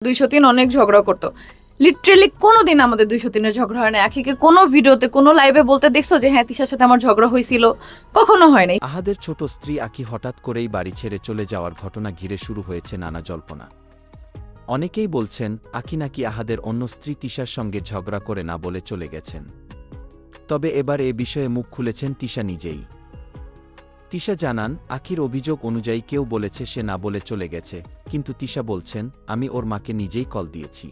203 অনেক ঝগড়া করতো। লিটারেলি কোনোদিন আমাদের 203-এর ঝগড়া হয় না। আখিকে কোনো ভিডিওতে কোনো লাইভে বলতে দেখছো যে হ্যাঁ তিশার সাথে আমার ঝগড়া হয়েছিল? কখনো হয় নাই। আহাদের ছোট স্ত্রী আকি হঠাৎ করেই বাড়ি ছেড়ে চলে যাওয়ার ঘটনা ঘিরে শুরু হয়েছে নানা জল্পনা। অনেকেই বলছেন আকি নাকি আহাদের অন্য স্ত্রী তিশার সঙ্গে ঝগড়া করে না বলে চলে গেছেন। তবে এবার এ বিষয়ে মুখ খুলেছেন তিশা নিজেই। তিশা জানান, আকির অভিযোগ অনুযায়ী কেউ বলেছে সে না বলে চলে গেছে, কিন্তু তিশা বলছেন, আমি ওর মাকে নিজেই কল দিয়েছি।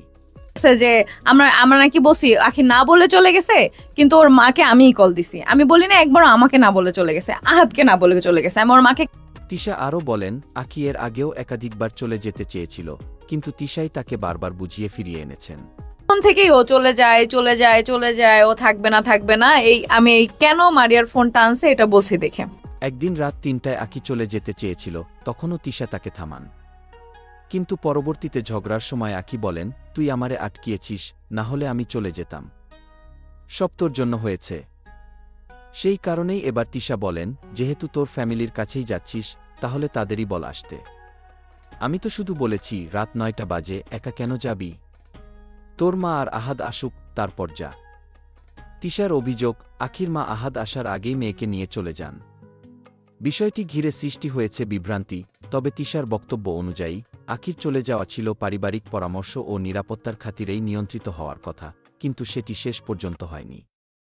যে আমরা নাকি বলছি আখি না বলে চলে গেছে, কিন্তু ওর মাকে আমিই কল দিছি। আমি বলি না একবার আমাকে না বলে চলে গেছে, আহাদকে না বলে চলে গেছে। আমি ওর মাকে। তিশা আরও বলেন, আকি এর আগেও একাধিকবার চলে যেতে চেয়েছিল, কিন্তু তিশাই তাকে বারবার বুঝিয়ে ফিরিয়ে এনেছেন। ফোন থেকেই ও চলে যায় চলে যায় চলে যায়, ও থাকবে না থাকবে না। আমি কেন মারিয়ার ফোনটা আনছে এটা বলছি দেখে। একদিন রাত ৩টায় আকি চলে যেতে চেয়েছিল, তখনও তিশা তাকে থামান। কিন্তু পরবর্তীতে ঝগড়ার সময় আকি বলেন, তুই আমারে আটকিয়েছিস, না হলে আমি চলে যেতাম। সব তোর জন্য হয়েছে। সেই কারণেই এবার তিশা বলেন, যেহেতু তোর ফ্যামিলির কাছেই যাচ্ছিস, তাহলে তাদেরই বল আসতে। আমি তো শুধু বলেছি রাত ৯টা বাজে, একা কেন যাবি? তোর মা আর আহাদ আসুক, তারপর যা। তিশার অভিযোগ, আখির মা আহাদ আসার আগেই মেয়েকে নিয়ে চলে যান। বিষয়টি ঘিরে সৃষ্টি হয়েছে বিভ্রান্তি। তবে তিশার বক্তব্য অনুযায়ী আখির চলে যাওয়া ছিল পারিবারিক পরামর্শ ও নিরাপত্তার খাতিরেই নিয়ন্ত্রিত হওয়ার কথা, কিন্তু সেটি শেষ পর্যন্ত হয়নি।